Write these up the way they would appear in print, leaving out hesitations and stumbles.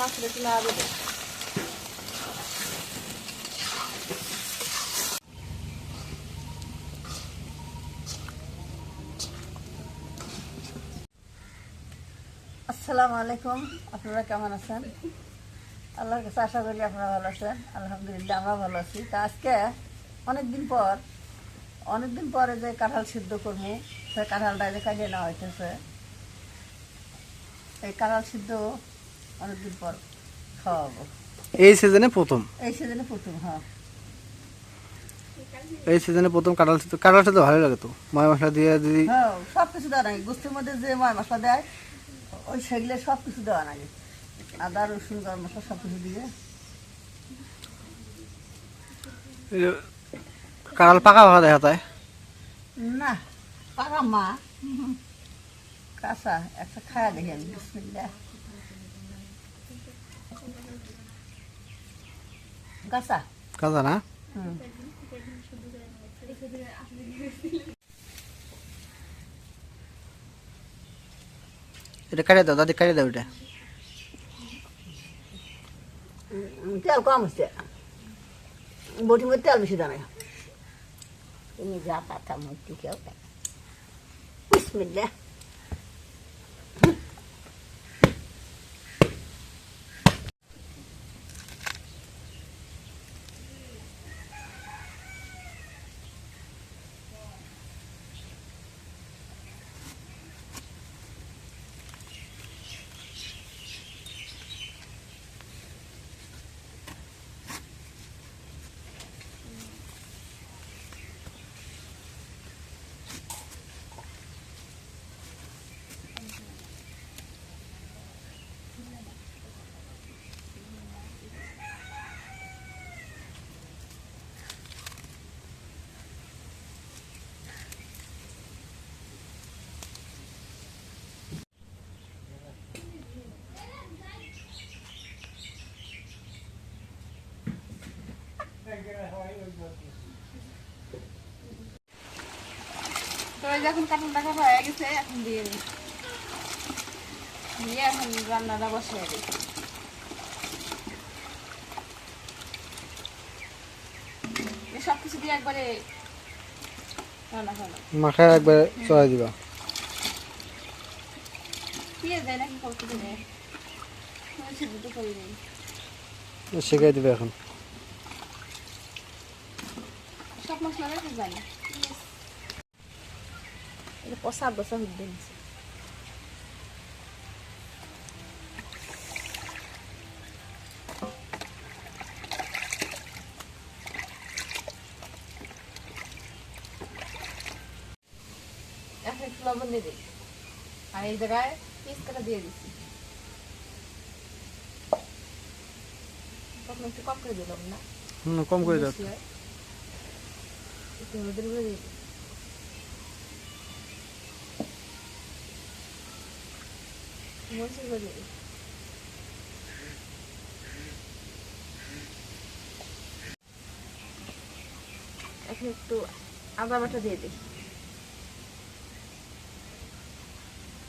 মাছটা একটু নাড়া দেবো। আসসালামু আলাইকুম, আপনারা কেমন আছেন? আল্লাহর কাছে আশা করি আপনারা ভালো আছেন। আলহামদুলিল্লাহ আমরা ভালো আছি। তা আজকে অনেকদিন পরে যে কাঁঠাল সিদ্ধ করবো, সেই কাঁঠালটা যে কাটিয়ে নেওয়া হইতেছে। এই কাঁঠাল সিদ্ধ অনেকদিন পর খাওয়াবো। এই সিজনে প্রথম হ্যাঁ। এই সিজনে প্রথম কাঁঠাল সিদ্ধ। কাঁঠাল সিদ্ধ ভালো লাগে তো, ময় মশলা দিয়ে দিদি। হ্যাঁ, সব কিছু দেওয়া লাগে। গোস্তের মধ্যে যে ময় মশলা দেয় ওই সেগুলো সব কিছু দেওয়া লাগে। আদা রসুন গরম মশলা সব কিছু দিয়ে। কাঁঠাল পাকা পাকা দেখা যায় না, পাকা মা কাঁচা একটা খায়া দেখি আমি। বিসমিল্লাহ। কাঁচা কাঁচা না? এটা কাটিয়ে দাও দাদি, কাটিয়ে দাও। এটা তেল কম হচ্ছে, বটির মধ্যে তেল বেশি দাঁড়ায়। তুমি যা পাতা মূর্তি কেউ বিসমিল্লাহ। তো যখন কাঁঠাল টাকা হয়ে গেছে, এখন দিয়ে দিই। দিয়ে এখন রান্নাটা বসিয়ে দিই। সব কিছু দিয়ে একবারে রান্না করো। মাখায় একবার চড়াই দিবা। পেঁয়াজ দেয় নাকি কত দেয়? সিদ্ধ করে দিই। শেখাই দিবে এখন। সব মশলা রেখে জানি পচা বসা হচ্ছে। এখন একটু লবণ দিয়ে দিই, আর এই জায়গায় পিস কাটা দিয়ে দিচ্ছি। তখন একটু কম করে দিলাম না? কম করে দাও। একটু হলুদের গুঁড়ো দিয়ে দিই। মরিচের গুঁড়ো দিয়ে দিই। এখন একটু আদা বাটা দিয়ে দিই।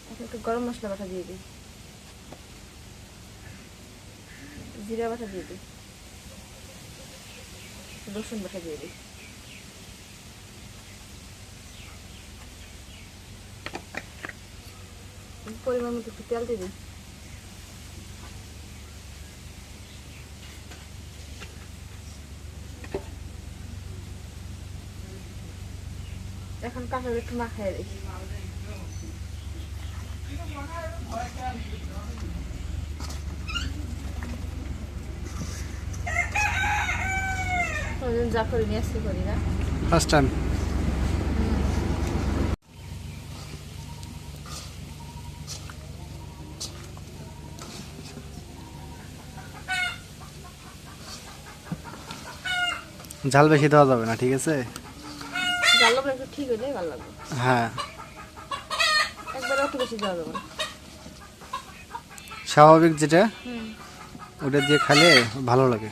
এখন একটু গরম মশলা বাটা দিয়ে দিই। জিরা বাটা দিয়ে দিই। রসুন বাটা দিয়ে দিই। পরিমাণ মতো একটু তেল দিয়ে দিই। এখন কাঁঠাল একটু মাখায় দিই। যা করে নিয়ে আসতে করি না ফার্স্ট টাইম। ঝাল বেশি দেওয়া যাবে না, ঠিক আছে? ঝাল লবণ একটু ঠিক হলে ভালো লাগবে। হ্যাঁ, একবারে অত বেশি দেওয়া যাবে না। স্বাভাবিক যেটা ওটা দিয়ে খেলে ভালো লাগে।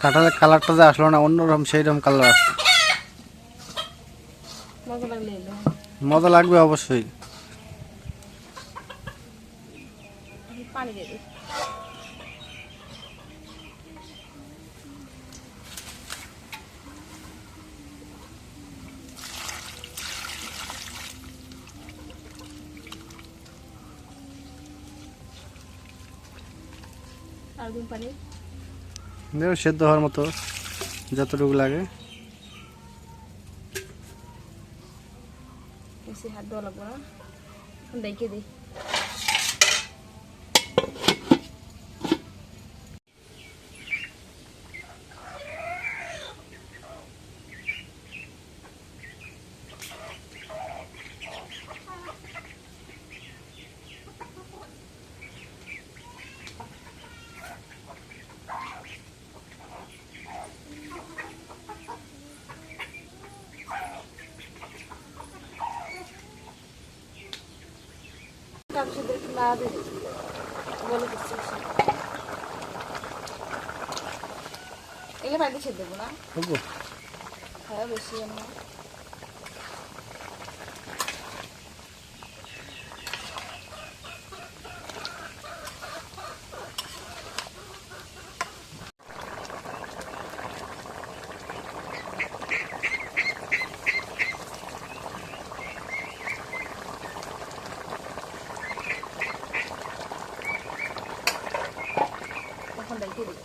কাঁঠালের কালারটা যে আসলো না, অন্যরকম সেইরকম কালার আসলো। মজা লাগলে মজা লাগবে অবশ্যই। পানি দিয়ে দিই। আর দিন পানি দেখো সেদ্ধ হওয়ার মতো যতটুকু লাগে। বেশি হাত দেওয়া লাগবে না, এখন দেখে দিই। তারপরে একটু নাড়া দিয়ে দিচ্ছি, বলে দিচ্ছি। এগুলো পানিতে ছেড়ে দেবো না, বুঝবো হ্যাঁ বেশি না। এখন দেখে দিই।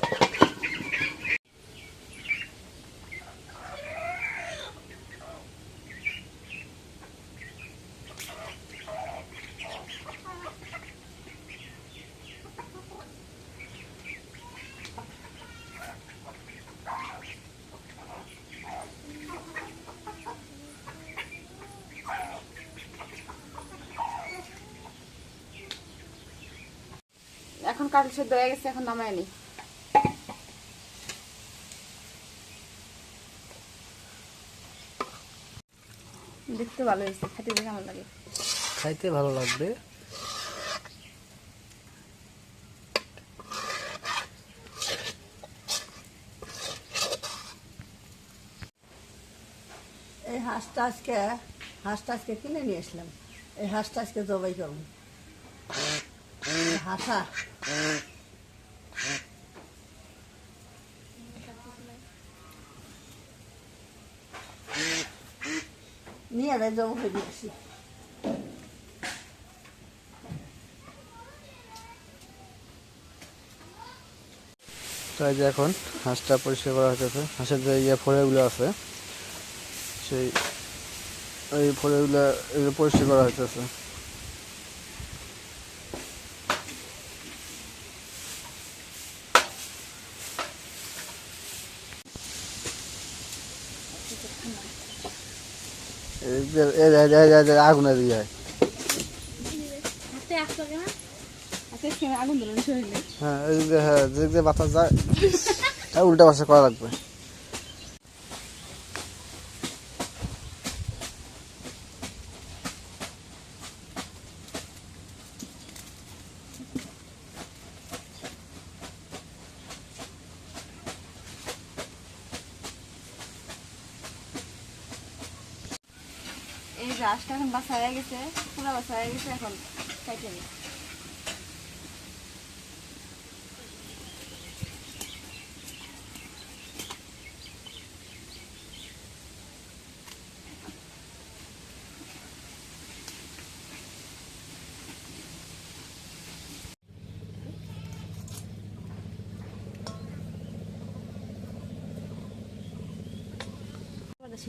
এখন কাটল সেদ্ধ হয়ে গেছে, এখন নামায় নিই। দেখতে ভালো হয়েছে, খেতে দেখে কেমন লাগে? খাইতে ভালো লাগবে। এই হাঁসটা আজকে কিনে নিয়ে আসলাম। এই হাঁসটা আজকে জবাই করবো। হাঁসা নিয়ে যাই, জব হয়ে দিচ্ছি। তাই যে এখন হাঁসটা পরিষ্কার করা হইতেছে। হাঁসের যে ফোড়াগুলো আছে সেই এই ফোড়াগুলো এগুলো পরিষ্কার করা হইতেছে। আগুনে দিয়ে আগুন দিল শরীরে। হ্যাঁ হ্যাঁ যে বাতাস যায় উল্টা পাশে করা লাগবে। এই যে আঁশটা এখন বাছা হয়ে গেছে, পুরো বাছা হয়ে গেছে, এখন কাটে নিই।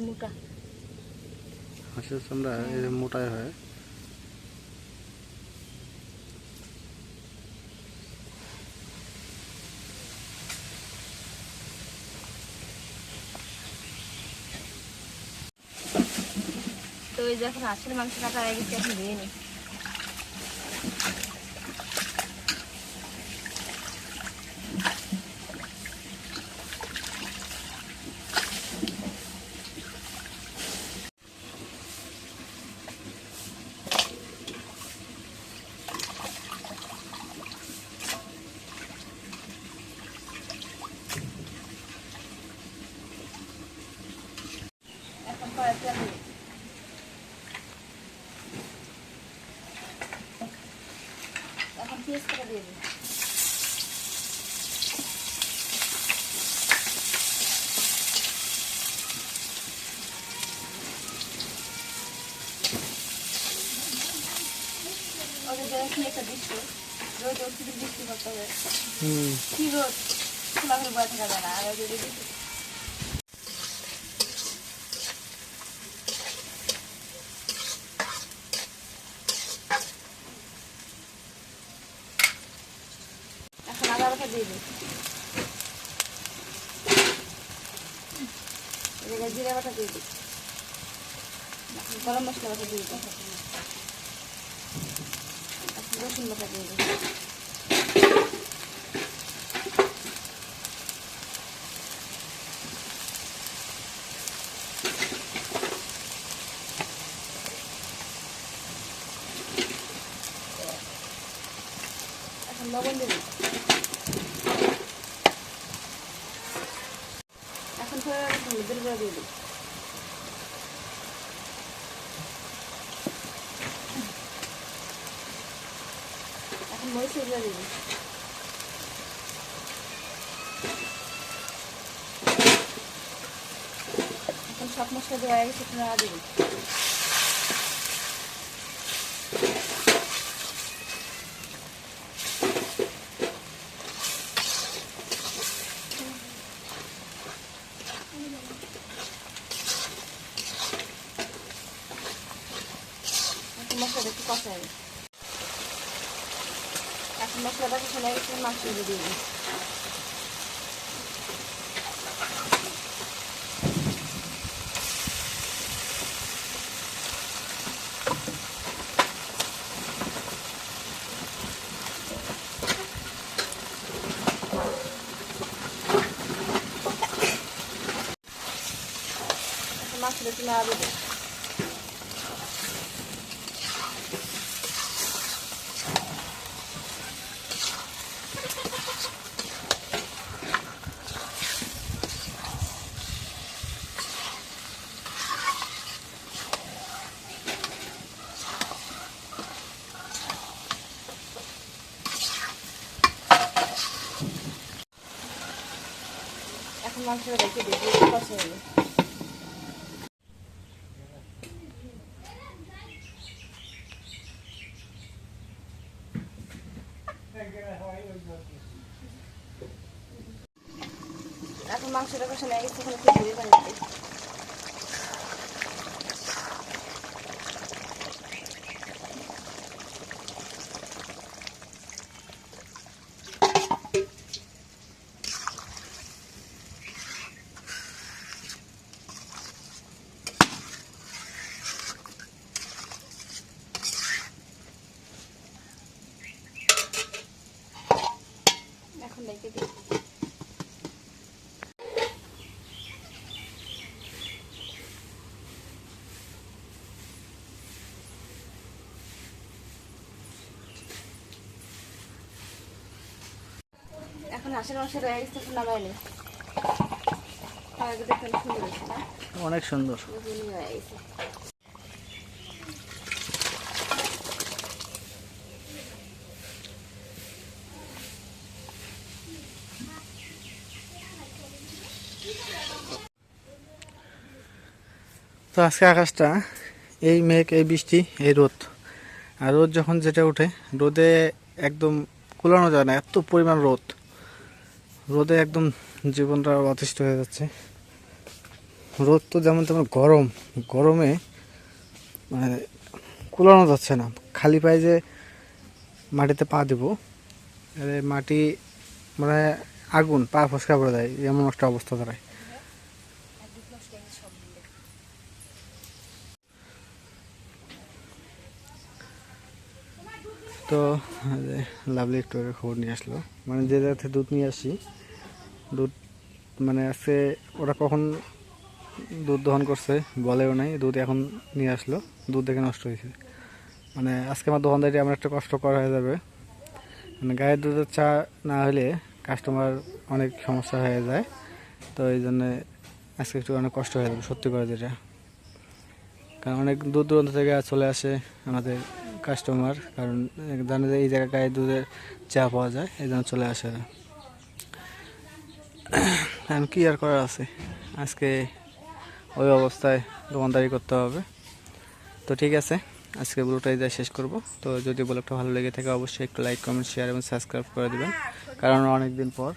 মোটা হাঁসের চামড়া এরকম মোটাই হয়। তো এই যে এখন হাঁসের মাংস কাটা হয়ে গেছে, এখন ধুয়ে নিই। এখন কড়াই তেল দিই। পেঁয়াজ কাটা দিয়ে দিই। ওদের দেখি একটা বৃষ্টি রোদ উঠতে বৃষ্টি করতে হবে। কি রোদ খোলা করে বয়ে থাকা যায় না। আর ওই যে এখন আদা বাটা দিয়ে দিই, জিরা বাটা দিয়ে দিই, গরম মশলা বাটা দিয়ে দিই, রসুন বাটা দিয়ে দিই। এখন লবণ দিয়ে দিই। এখন হলুদের গুঁড়া দিয়ে দিই। এখন মরিচের গুঁড়া দিয়ে দিই। এখন সব মশলা দেওয়া হয়ে গেছে, নাড়া দিয়ে দিই। মশলাটা একটু কষাই, এখন মশলাটা কষানো গেছে, মাছগুলো দিয়ে দিই। মাছটা একটু নাড়া দিই। এখন মাংসটা রেখে দিই, কষাই দিই। এখন মাংসটা কষানো হয়ে গেছে, এখন একটু ধুয়ে পানি দিই। এখন রেখে দিই। এখন হাঁসের মাংস রয়ে গেছে, এখন নামাই নিই। দেখতে সুন্দর হয়েছে না? অনেক সুন্দর। হয়ে গেছে। তো আজকে আকাশটা এই মেঘ, এই বৃষ্টি, এই রোদ, আর রোদ যখন যেটা ওঠে, রোদে একদম কুলানো যায় না, এত পরিমাণ রোদ। রোদে একদম জীবনটা অতিষ্ঠ হয়ে যাচ্ছে। রোদ তো যেমন তেমন গরম, গরমে মানে কুলানো যাচ্ছে না। খালি পায়ে যে মাটিতে পা দেবো, মাটি মানে আগুন, পা ফসকা পড়ে যায়, এমন একটা অবস্থা দাঁড়ায়। তো লাভলি একটু আগে খবর নিয়ে আসলো, মানে যে জায়গা থেকে দুধ নিয়ে আসি, দুধ মানে আজকে ওরা কখন দুধ দহন করছে বলেও নাই, দুধ এখন নিয়ে আসলো, দুধ দেখে নষ্ট হয়েছে। মানে আজকে আমার দোকানদারি আমার একটা কষ্টকর হয়ে যাবে। মানে গায়ের দুধের চা না হলে কাস্টমার অনেক সমস্যা হয়ে যায়। তো এই জন্যে আজকে একটু অনেক কষ্ট হয়ে যাবে সত্যি করে যেটা, কারণ অনেক দূর দূরান্ত থেকে চলে আসে আমাদের কাস্টমার, কারণ জানে যে এই জায়গায় দুধের চা পাওয়া যায়, এই জন্য চলে আসে এরা। এখন কি আর করার আছে, আজকে ওই অবস্থায় দোকানদারি করতে হবে। তো ঠিক আছে, আজকে ব্লগটা এই শেষ করব। তো যদি ব্লগটা ভালো লেগে থাকে অবশ্যই একটু লাইক, কমেন্ট, শেয়ার এবং সাবস্ক্রাইব করে দেবেন, কারণ অনেকদিন পর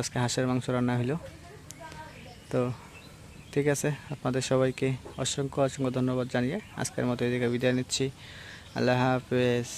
আজকে হাঁসের মাংস রান্না হলো। তো ঠিক আছে, আপনাদের সবাইকে অসংখ্য অসংখ্য ধন্যবাদ জানিয়ে আজকের মতো এই জায়গায় বিদায় নিচ্ছি। আল্লাহ হাফেজ।